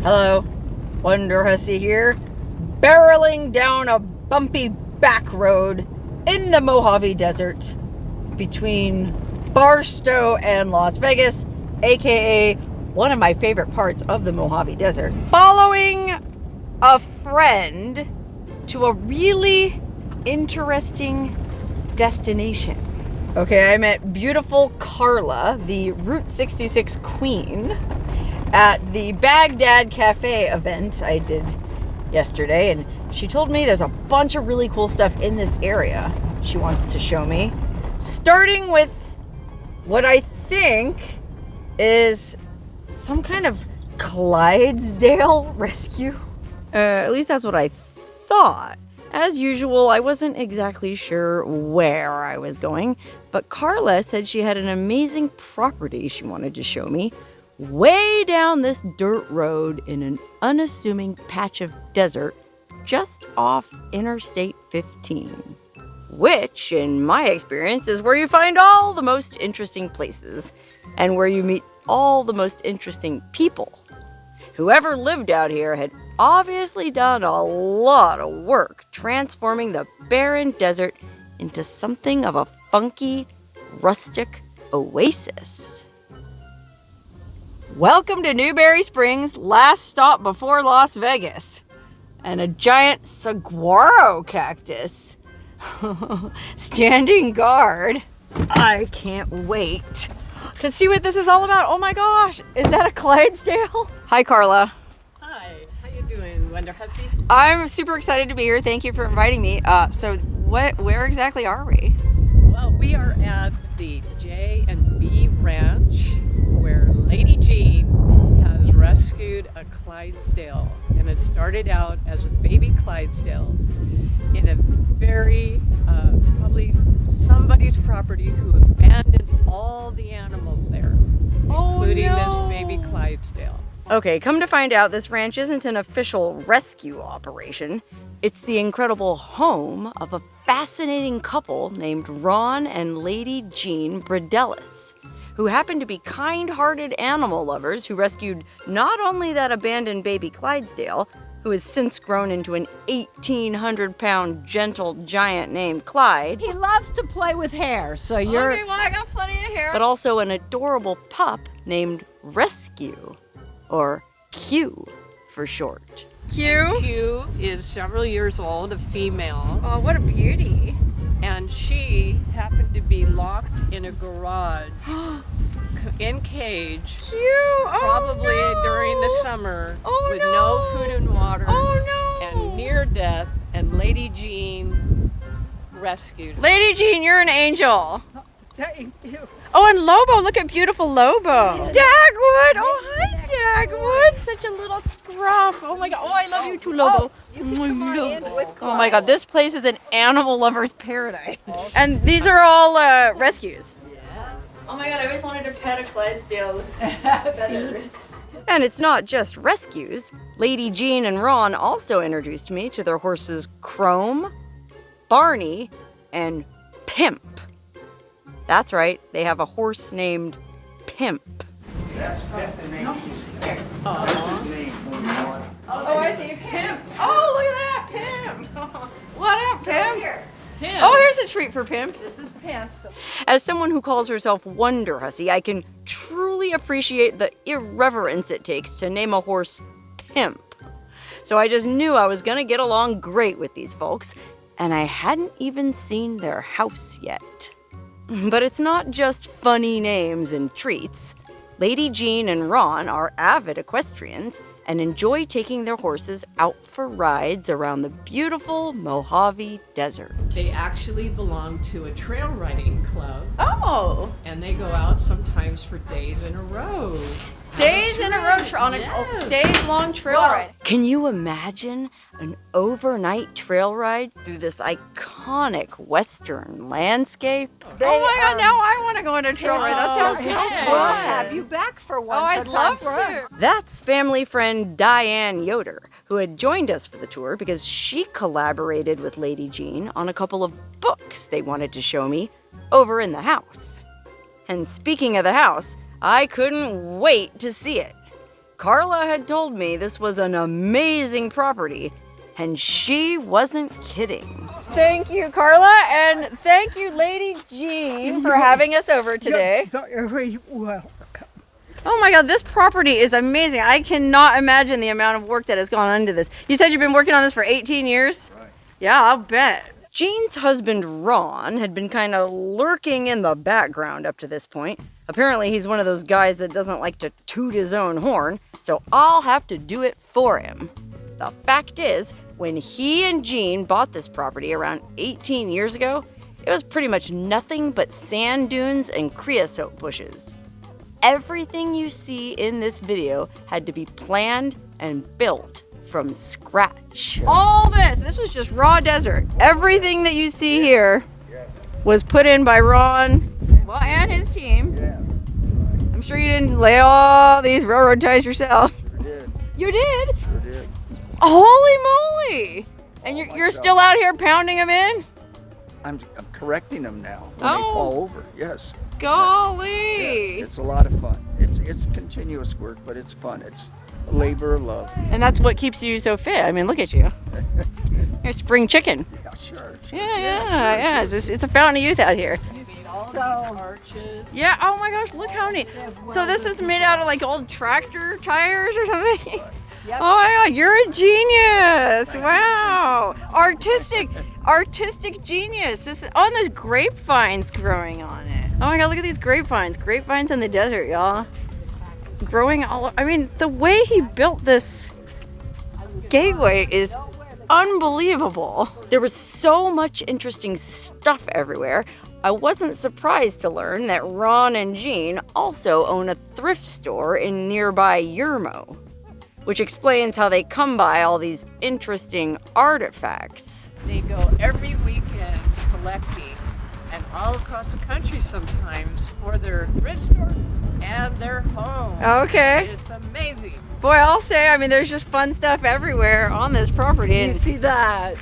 Hello, Wonderhussy here, barreling down a bumpy back road in the Mojave Desert between Barstow and Las Vegas, aka one of my favorite parts of the Mojave Desert, following a friend to a really interesting destination. Okay, I met beautiful Carla, the Route 66 queen, at the Baghdad Cafe event I did yesterday, and she told me there's a bunch of really cool stuff in this area she wants to show me, starting with what I think is some kind of Clydesdale rescue. At least that's what I thought. As usual, I wasn't exactly sure where I was going, but Carla said she had an amazing property she wanted to show me way down this dirt road in an unassuming patch of desert just off Interstate 15, which, in my experience, is where you find all the most interesting places and where you meet all the most interesting people. Whoever lived out here had obviously done a lot of work transforming the barren desert into something of a funky, rustic oasis. Welcome to Newberry Springs, last stop before Las Vegas. And a giant saguaro cactus standing guard. I can't wait to see what this is all about. Oh my gosh, is that a Clydesdale? Hi, Carla. Hi, how you doing, Wonderhussy? I'm super excited to be here. Thank you for inviting me. So where exactly are we? Well, we are at the J&B Ranch where Lady Jean has rescued a Clydesdale. And it started out as a baby Clydesdale in a very, probably somebody's property who abandoned all the animals there, including this baby Clydesdale. Okay, come to find out, this ranch isn't an official rescue operation. It's the incredible home of a fascinating couple named Ron and Lady Jean Bredellis, who happen to be kind-hearted animal lovers who rescued not only that abandoned baby Clydesdale, who has since grown into an 1,800-pound gentle giant named Clyde. He loves to play with hair, so you're... Okay, well, I got plenty of hair. But also an adorable pup named Rescue, or Q for short. Q? Q is several years old, a female. Oh, what a beauty. And she happened to be locked in a garage in cage. Cute! Oh, probably no. During the summer with no. no food and water. Oh no! And near death, and Lady Jean rescued her. Lady Jean, you're an angel. Thank you. Oh, and Lobo, look at beautiful Lobo. Dagwood! Oh, hi, Dagwood. Such a little scruff. Oh my God. Oh, I love you too, Lobo. You can come on in with Oh my God, this place is an animal lover's paradise. And these are all rescues. Yeah. Oh my God, I always wanted to pet a Clydesdale's feet. And it's not just rescues. Lady Jean and Ron also introduced me to their horses Chrome, Barney, and Pimp. That's right, they have a horse named Pimp. That's Pimp, the name is Pimp. That's his name. Oh, I see, Pimp. Oh, look at that, Pimp. What up, Pimp? Pimp. Oh, here's a treat for Pimp. This is Pimp. So As someone who calls herself Wonderhussy, I can truly appreciate the irreverence it takes to name a horse Pimp. So I just knew I was gonna get along great with these folks, and I hadn't even seen their house yet. But it's not just funny names and treats. Lady Jean and Ron are avid equestrians and enjoy taking their horses out for rides around the beautiful Mojave Desert. They actually belong to a trail riding club, Oh! and they go out sometimes for days in a row. Days in a row on a Yes. days-long trail ride. Can you imagine an overnight trail ride through this iconic western landscape? Oh my God, now I want to go on a trail ride. That sounds so yeah. fun. we'll have you back for once. Oh, I'd sometime love for to. That's family friend Diane Yoder, who had joined us for the tour because she collaborated with Lady Jean on a couple of books they wanted to show me over in the house. And speaking of the house, I couldn't wait to see it. Carla had told me this was an amazing property, and she wasn't kidding. Thank you, Carla, and thank you, Lady Jean, for having us over today. Very welcome. Oh my God, this property is amazing. I cannot imagine the amount of work that has gone into this. You said you've been working on this for 18 years? Right. Yeah, I'll bet. Jean's husband, Ron, had been kind of lurking in the background up to this point. Apparently, he's one of those guys that doesn't like to toot his own horn, so I'll have to do it for him. The fact is, when he and Jean bought this property around 18 years ago, it was pretty much nothing but sand dunes and creosote bushes. Everything you see in this video had to be planned and built from scratch. All this was just raw desert. Everything that you see here was put in by Ron, well, and his team. Yes. I'm sure you didn't lay all these railroad ties yourself. Sure did. You did? Sure did. Holy moly! And you're still out here pounding them in? I'm correcting them now when they Oh. fall over. Yes. Golly! Yes. It's a lot of fun. It's continuous work, but it's fun. It's a labor of love. And that's what keeps you so fit. I mean, look at you. You're a spring chicken. Yeah, sure. Yeah. It's a fountain of youth out here. You need all these arches. Yeah, oh my gosh, look how neat. So this is made out of like old tractor tires or something? Yep. Oh my God, you're a genius. Wow. Artistic genius. There's grapevines growing on it. Oh my God, look at these grapevines. Grapevines in the desert, y'all. Growing I mean, the way he built this gateway is unbelievable. There was so much interesting stuff everywhere. I wasn't surprised to learn that Ron and Jean also own a thrift store in nearby Yermo, which explains how they come by all these interesting artifacts. They go every weekend collecting, and all across the country sometimes, for their thrift store and their home. Okay. It's amazing. Boy, I'll say, I mean, there's just fun stuff everywhere on this property. You And see the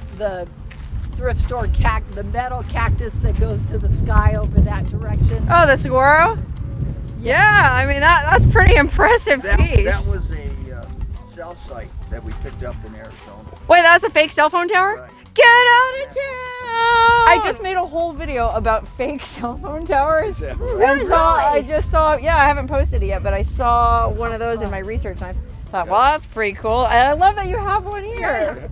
thrift store the metal cactus that goes to the sky over that direction? oh, the saguaro? Yeah, I mean, that's pretty impressive That piece. was a cell site that we picked up in Arizona. Wait, that's a fake cell phone tower? Right. Get out of town! I just made a whole video about fake cell phone towers. Yeah. And so I just saw, I haven't posted it yet, but I saw one of those in my research and I thought, well, that's pretty cool. And I love that you have one here.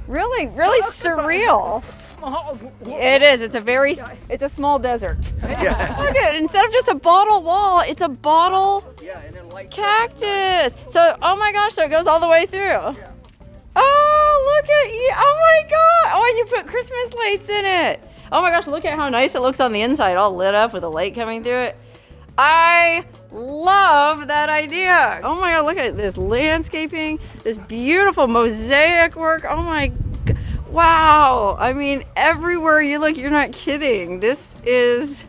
Really surreal. Small. It is. It's a small desert. Yeah. Look at it. Instead of just a bottle wall, it's a bottle Yeah, and then lights. cactus. So, oh my gosh, so it goes all the way through. Oh, look at you. Oh my God. Oh, and you put Christmas lights in it. Oh my gosh, look at how nice it looks on the inside, all lit up with a light coming through it. I love that idea. Oh my God, look at this landscaping, this beautiful mosaic work. Oh my God. Wow. I mean, everywhere you look, you're not kidding. This is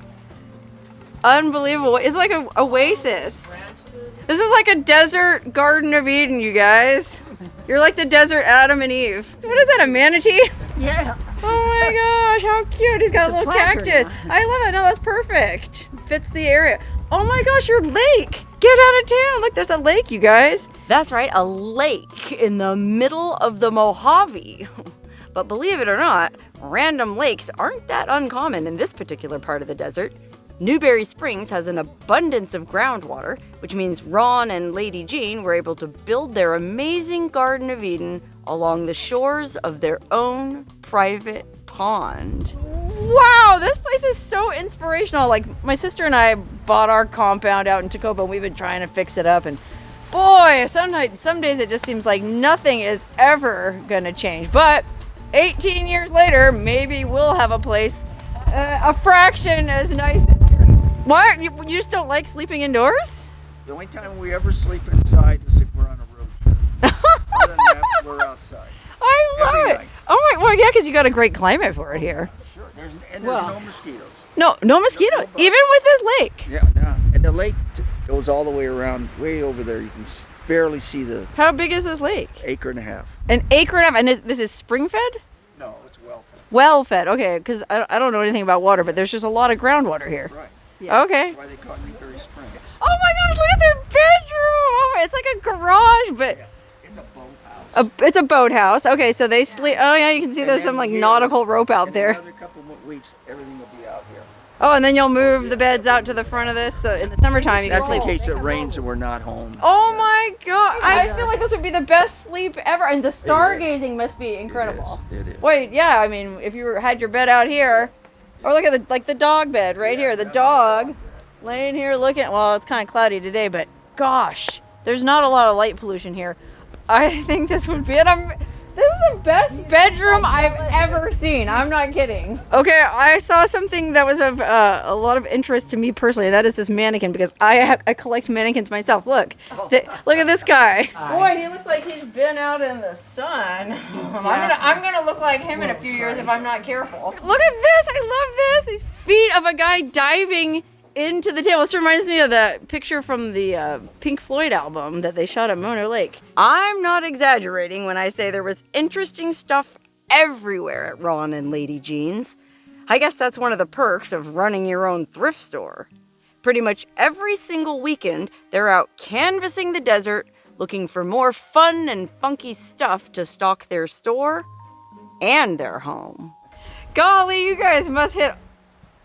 unbelievable. It's like an oasis. This is like a desert Garden of Eden, you guys. You're like the desert Adam and Eve. What is that, a manatee? Yeah. Oh my gosh, how cute. He's got It's a a little planter cactus. now. I love that. No, that's perfect. Fits the area. Oh my gosh, your lake. Get out of town. Look, there's a lake, you guys. That's right, a lake in the middle of the Mojave. But believe it or not, random lakes aren't that uncommon in this particular part of the desert. Newberry Springs has an abundance of groundwater, which means Ron and Lady Jean were able to build their amazing Garden of Eden along the shores of their own private pond. Wow, this place is so inspirational. Like, my sister and I bought our compound out in Tacoma, and we've been trying to fix it up, and boy, some days it just seems like nothing is ever gonna change. But 18 years later, maybe we'll have a place a fraction as nice as yours. What? You just don't like sleeping indoors? The only time we ever sleep inside is if we're on a road trip. Other than that, we're outside. I love Every it. night. Oh my, well, yeah, because you got a great climate for it here. Sure. There's Well- no mosquitoes. No mosquito, bugs. even with this lake. Yeah, no. And the lake goes all the way around, way over there. You can barely see the How big is this lake? acre and a half. An acre and a half, and this is spring fed? No, it's well fed. Well fed, okay, because I don't know anything about water, but there's just a lot of groundwater here. Right. Okay. That's why they call it Newberry Springs. Oh my gosh, look at their bedroom. Oh, it's like a garage, but Yeah, it's a boathouse. it's a boathouse. Okay, so they sleep. Oh yeah, you can see And there's then some like here, nautical rope out in there. another couple more weeks, everything will be out here. Oh, and then you'll move the beds out to the front of this, so in the summertime you can That's in sleep. case it rains and we're not home. Oh my god, I feel like this would be the best sleep ever, and the stargazing must be It incredible. is. It is. Wait, yeah, I mean, if you had your bed out here, or look at the dog bed right here, the That's dog bed. laying here looking. Well, it's kind of cloudy today, but gosh, there's not a lot of light pollution here. I think this would be it. This is the best bedroom I've ever seen. I'm not kidding. Okay, I saw something that was of a lot of interest to me personally. That is this mannequin, because I collect mannequins myself. Look, look at this guy. Boy, he looks like he's been out in the sun. I'm gonna look like him in a few years if I'm not careful. Look at this. I love this. These feet of a guy diving into the table. This reminds me of the picture from the Pink Floyd album that they shot at Mono Lake. I'm not exaggerating when I say there was interesting stuff everywhere at Ron and Lady Jean's. I guess that's one of the perks of running your own thrift store. Pretty much every single weekend, they're out canvassing the desert, looking for more fun and funky stuff to stock their store and their home. Golly, you guys must hit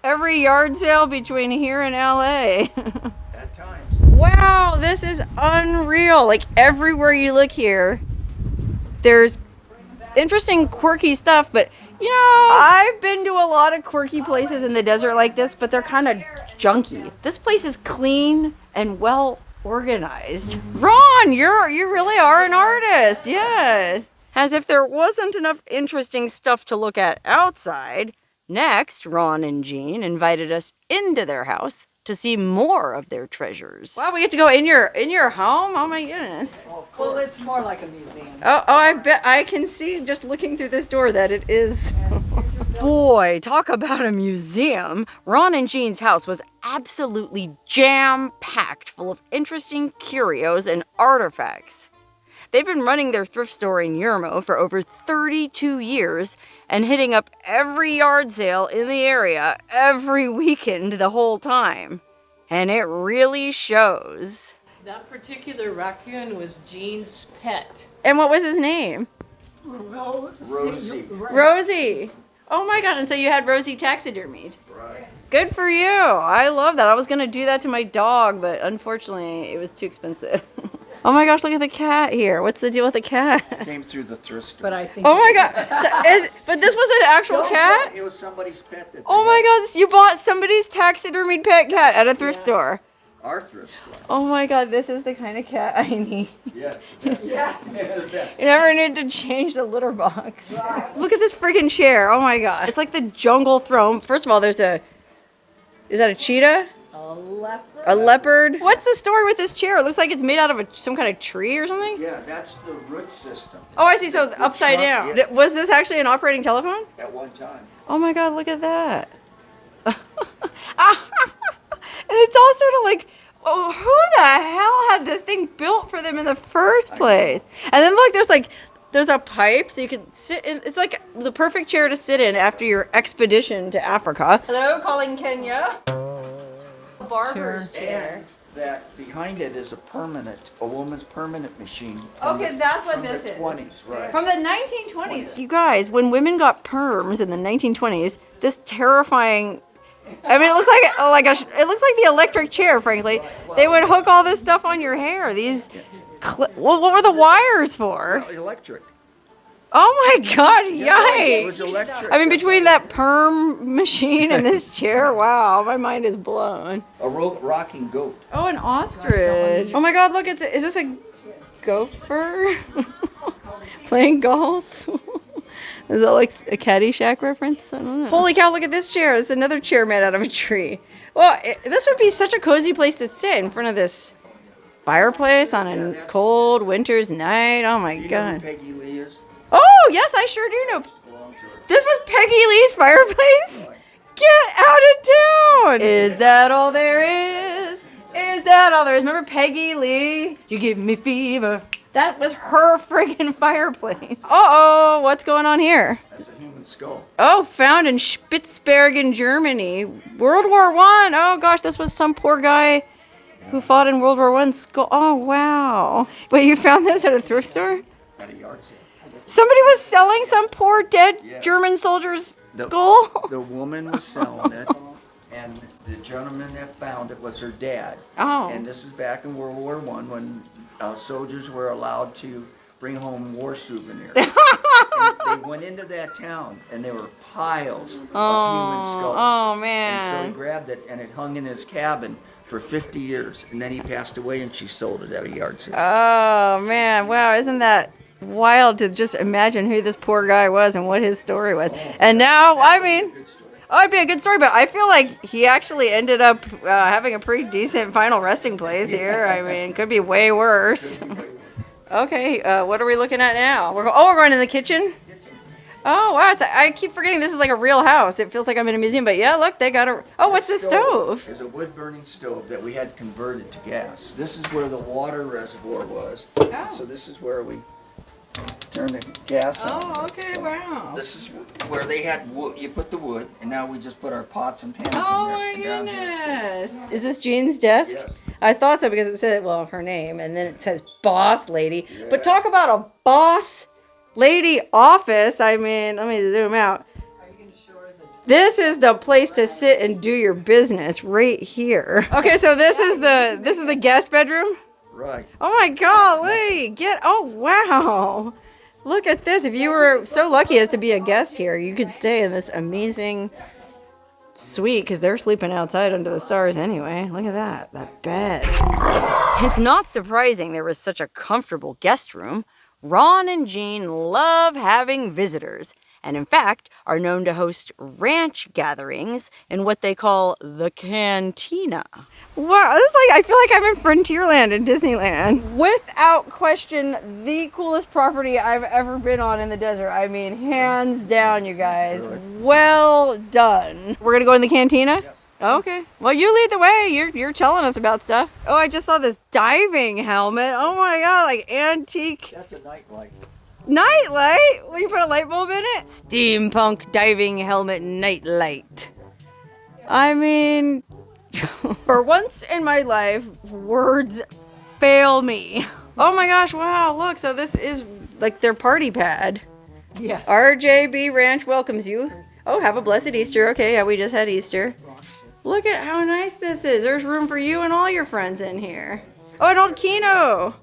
every yard sale between here and LA. At times. Wow, this is unreal. Like everywhere you look here, there's interesting, quirky stuff, but you know, I've been to a lot of quirky places in the desert like this, but they're kind of junky. This place is clean and well organized. Ron, you really are an artist. Yes. As if there wasn't enough interesting stuff to look at outside, next, Ron and Jean invited us into their house to see more of their treasures. Wow, we get to go in your home? Oh my goodness. Well, it's more like a museum. Oh, I bet I can see just looking through this door that it is. Boy, talk about a museum. Ron and Jean's house was absolutely jam-packed full of interesting curios and artifacts. They've been running their thrift store in Yermo for over 32 years and hitting up every yard sale in the area every weekend the whole time. And it really shows. That particular raccoon was Jean's pet. And what was his name? Rosie. Rosie. Oh my gosh, and so you had Rosie taxidermied. Right. Good for you. I love that. I was going to do that to my dog, but unfortunately it was too expensive. Oh my gosh, look at the cat here. What's the deal with the cat? Came through the thrift store. But I think. Oh my god. But this was an actual cat? It was somebody's pet that Oh my god, you bought somebody's taxidermied pet cat at a thrift store. Our thrift store. Oh my god, this is the kind of cat I need. Yes. Yes. Yeah. The best. You never need to change the litter box. Look at this freaking chair. Oh my god. It's like the jungle throne. First of all, is that a cheetah? A leopard. A leopard? What's the story with this chair? It looks like it's made out of some kind of tree or something. Yeah, that's the root system. Oh, I see. So upside down. Yeah. Was this actually an operating telephone? At one time. Oh my god, look at that. And it's all sort of like, oh, who the hell had this thing built for them in the first place? And then look, there's a pipe so you can sit in. It's like the perfect chair to sit in after your expedition to Africa. Hello, calling Kenya. Barber's chair. And that behind it is a woman's permanent machine. Okay, that's what this is. From the 20s, right. From the 1920s. You guys, when women got perms in the 1920s, this terrifying, I mean, it looks it looks like the electric chair, frankly. They would hook all this stuff on your hair. These, what were the wires for? Electric. Oh my god, It was yikes. electric. I mean, between that perm machine and this chair, wow, my mind is blown. A rocking goat. Oh, an ostrich. Oh my god, look, is this a gopher? Playing golf? Is that like a Caddyshack reference? I don't know. Holy cow, look at this chair. It's another chair made out of a tree. Well, this would be such a cozy place to sit in front of this fireplace on a cold winter's night. Oh my You know who god. Peggy Lee is? Oh, yes, I sure do know. Belonged to her. This was Peggy Lee's fireplace? Get out of town! Is that all there is? Is that all there is? Remember Peggy Lee? You give me fever. That was her friggin' fireplace. Uh-oh, what's going on here? That's a human skull. Oh, found in Spitzbergen, Germany. World War I. Oh gosh, this was some poor guy who fought in World War I skull. Oh, wow. Wait, you found this at a thrift store? At a yard sale. Somebody was selling some poor dead Yes. German soldier's skull? The woman was selling it, and the gentleman that found it was her dad. Oh. And this is back in World War I when soldiers were allowed to bring home war souvenirs. And they went into that town, and there were piles of human skulls. Oh, And so he man. grabbed it, and it hung in his cabin for 50 years. And then he passed away, and she sold it at a yard sale. Oh, man. Wow, isn't that wild to just imagine who this poor guy was and what his story was. And now, I mean, Good story. oh, it'd be a good story, but I feel like he actually ended up having a pretty decent final resting place here. I mean, could be way worse. Okay, what are we looking at now? We're going in the kitchen? Oh, wow. I keep forgetting this is like a real house. It feels like I'm in a museum, but yeah, look, they got a... Oh, what's this stove? It's a wood-burning stove that we had converted to gas. This is where the water reservoir was. Oh. So this is where we turn the gas on. Oh, okay, wow. This is where they had wood. You put the wood, and now we just put our pots and pans Oh, in my there. and down here. goodness. Is this Jean's desk? Yes. I thought so because it said, well, her name, and then it says boss lady. But talk about a boss lady office. I mean, let me zoom out. This is the place to sit and do your business right here. Okay, so this is the guest bedroom. Right. Oh my golly, oh wow. Look at this. If you were so lucky as to be a guest here, you could stay in this amazing suite because they're sleeping outside under the stars anyway. Look at that bed. It's not surprising there was such a comfortable guest room. Ron and Jean love having visitors, and in fact are known to host ranch gatherings in what they call the cantina. Wow, this is like, I feel like I'm in Frontierland in Disneyland. Without question, the coolest property I've ever been on in the desert. I mean, hands down, you guys. Well done. We're gonna go in the cantina? Yes. Okay. Well, you lead the way. You're telling us about stuff. Oh, I just saw this diving helmet. Oh my god, like antique That's a nightlight. nightlight. Will you put a light bulb in it? Steampunk diving helmet nightlight. I mean, for once in my life, words fail me. Oh my gosh, wow, look, so this is like their party pad. Yes. RJB Ranch welcomes you. Oh, have a blessed Easter. Okay, yeah, we just had Easter. Look at how nice this is. There's room for you and all your friends in here. Oh, an old Kino.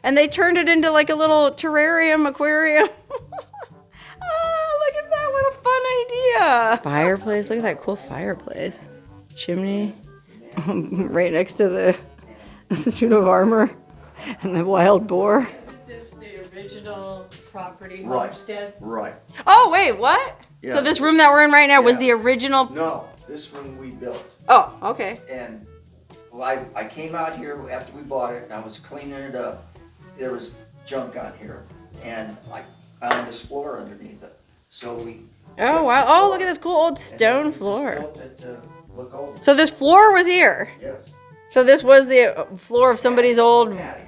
And they turned it into like a little terrarium aquarium. Oh, look at that. What a fun idea. Fireplace. Look at that cool fireplace. Chimney. Right next to the suit of armor and the wild boar. Isn't this the original property Right. homestead? Right. Oh, wait, what? Yeah. So this room that we're in right now was Yeah. the original... No, this room we built. Oh, okay. And well, I came out here after we bought it, and I was cleaning it up. There was junk on here, and I found this floor underneath it. So we... Oh, wow. Oh, look at this cool old and then stone we just floor. built it to look over. So this floor was here. Yes. So this was the floor of somebody's old... Patio.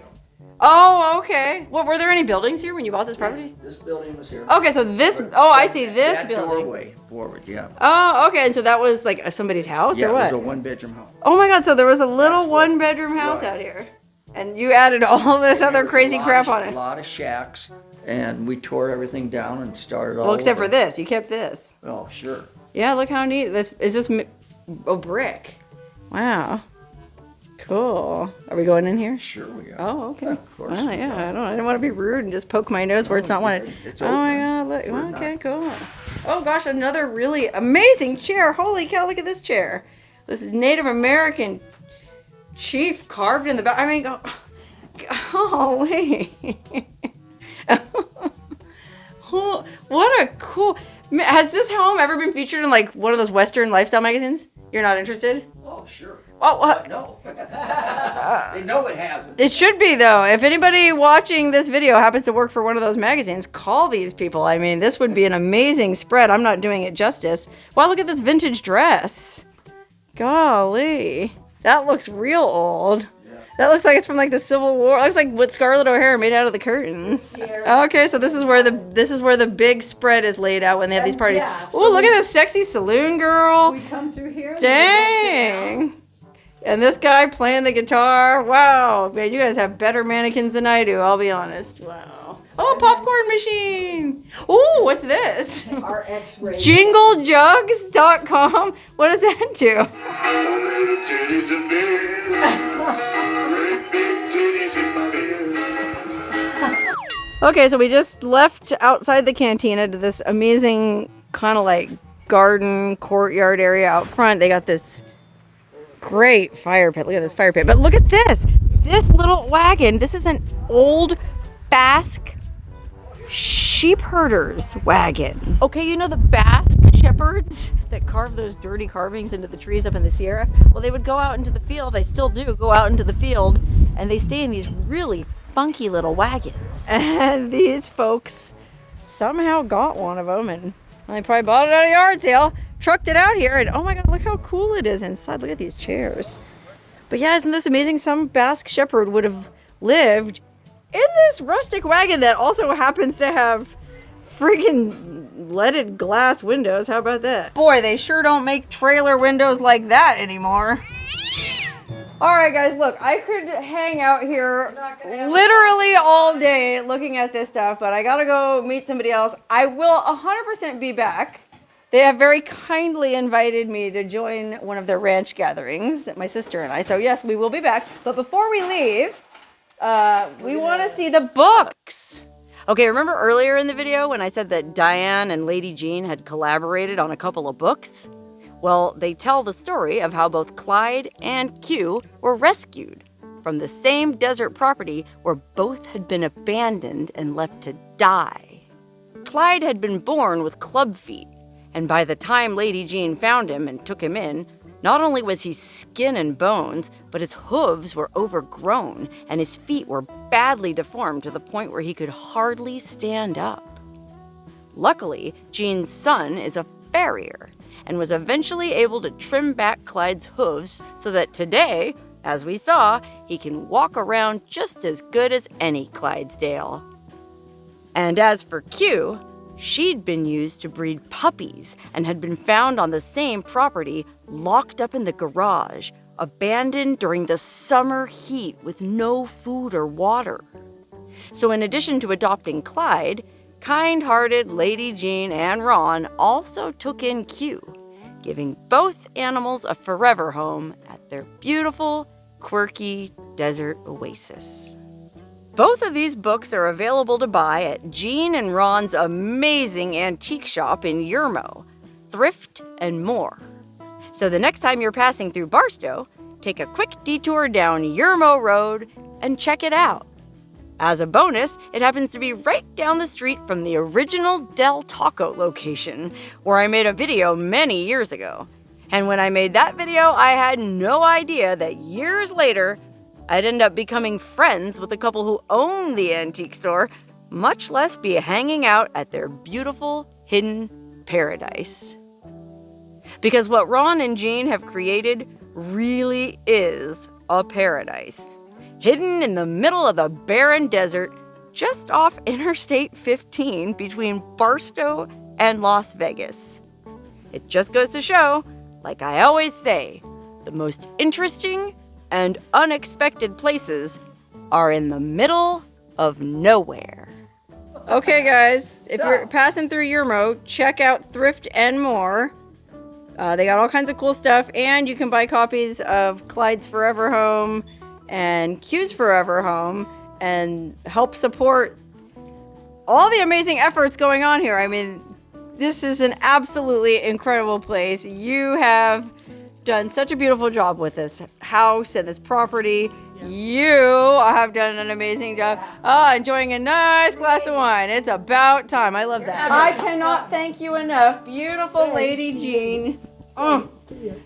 Oh, okay. What, were there any buildings here when you bought this property? This building was here. Okay, so this... Oh, I see this that building. doorway forward, yeah. Oh, okay. And so that was like somebody's house Yeah, or it was what? a one-bedroom house. Oh my god, so there was a little That's what- one-bedroom house right. out here. And you added all this And other there was crazy a lot crap of- on A it. lot of shacks, and we tore everything down and started all Well, except over. for this. You kept this. Oh, sure. Yeah, look how neat. This is this brick. Wow. Cool. Are we going in here? Sure we are. Oh, okay. Of course. Well, yeah, I didn't want to be rude and just poke my nose where it's not wanted. It's Oh my open. god, look. We're Okay, not- cool. Oh gosh, another really amazing chair. Holy cow, look at this chair. This Native American chief carved in the back. I mean, golly. Oh, what a cool. Has this home ever been featured in like one of those Western lifestyle magazines? You're not interested? Oh, sure. Oh, No. They know it hasn't. it should be though. If anybody watching this video happens to work for one of those magazines, call these people. I mean, this would be an amazing spread. I'm not doing it justice. Wow, look at this vintage dress. Golly, that looks real old. That looks like it's from like the Civil War. It looks like what Scarlett O'Hara made out of the curtains. Okay, so this is where the big spread is laid out when they have these parties. Yeah, so Oh, look at this sexy saloon girl. We come through here. Dang. And this guy playing the guitar. Wow, man, you guys have better mannequins than I do, I'll be honest. Wow. Oh, popcorn machine. Oh, what's this? Our X-ray. Jinglejugs.com. What does that do? Okay, so we just left outside the cantina to this amazing kind of like garden courtyard area out front. They got this great fire pit. Look at this fire pit. But look at this. This little wagon. This is an old Basque sheep herder's wagon. Okay, you know the Basque shepherds that carve those dirty carvings into the trees up in the Sierra? Well, they would go out into the field. I still do go out into the field, and they stay in these really funky little wagons. And these folks somehow got one of them, and they probably bought it at a yard sale, trucked it out here, and oh my god, look how cool it is inside. Look at these chairs. But yeah, isn't this amazing? Some Basque shepherd would have lived in this rustic wagon that also happens to have freaking leaded glass windows. How about that? Boy, they sure don't make trailer windows like that anymore. All right, guys, look, I could hang out here literally all day looking at this stuff, but I gotta go meet somebody else. I will 100% be back. They have very kindly invited me to join one of their ranch gatherings, my sister and I. So yes, we will be back. But before we leave, we want to see the books. Okay, remember earlier in the video when I said that Diane and Lady Jean had collaborated on a couple of books? Well, they tell the story of how both Clyde and Q were rescued from the same desert property where both had been abandoned and left to die. Clyde had been born with club feet, and by the time Lady Jean found him and took him in, not only was he skin and bones, but his hooves were overgrown and his feet were badly deformed to the point where he could hardly stand up. Luckily, Jean's son is a farrier and was eventually able to trim back Clyde's hooves so that today, as we saw, he can walk around just as good as any Clydesdale. And as for Q, she'd been used to breed puppies and had been found on the same property, locked up in the garage, abandoned during the summer heat with no food or water. So in addition to adopting Clyde, kind-hearted Lady Jean and Ron also took in Q, giving both animals a forever home at their beautiful, quirky desert oasis. Both of these books are available to buy at Jean and Ron's amazing antique shop in Yermo, Thrift, and more. So the next time you're passing through Barstow, take a quick detour down Yermo Road and check it out. As a bonus, it happens to be right down the street from the original Del Taco location, where I made a video many years ago. And when I made that video, I had no idea that years later, I'd end up becoming friends with the couple who own the antique store, much less be hanging out at their beautiful, hidden paradise. Because what Ron and Jean have created really is a paradise, hidden in the middle of the barren desert, just off Interstate 15 between Barstow and Las Vegas. It just goes to show, like I always say, the most interesting and unexpected places are in the middle of nowhere. Okay, guys, if you're passing through Yermo, check out Thrift and more. They got all kinds of cool stuff, and you can buy copies of Clyde's Forever Home and Q's Forever Home and help support all the amazing efforts going on here. I mean, this is an absolutely incredible place. You have done such a beautiful job with this house and this property. You have done an amazing job. Enjoying a nice glass of wine. It's about time. I love that. I cannot thank you enough. Beautiful Lady Jean. Oh,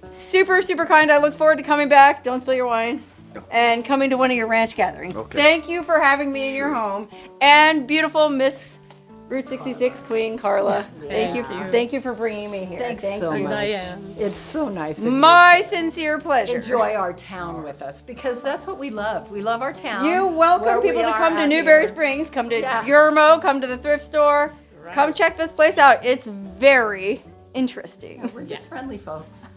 super, super kind. I look forward to coming back. Don't spill your wine. And coming to one of your ranch gatherings. Okay. Thank you for having me in your home. And beautiful Miss Route 66 Queen Carla. Thank you for bringing me here. Thanks so much. Diane. It's so nice of you. My sincere pleasure. Enjoy our town with us, because that's what we love. We love our town. You welcome people to come to Newberry Springs, come to Yermo, come to the thrift store. Come check this place out. It's very interesting. We're just friendly folks.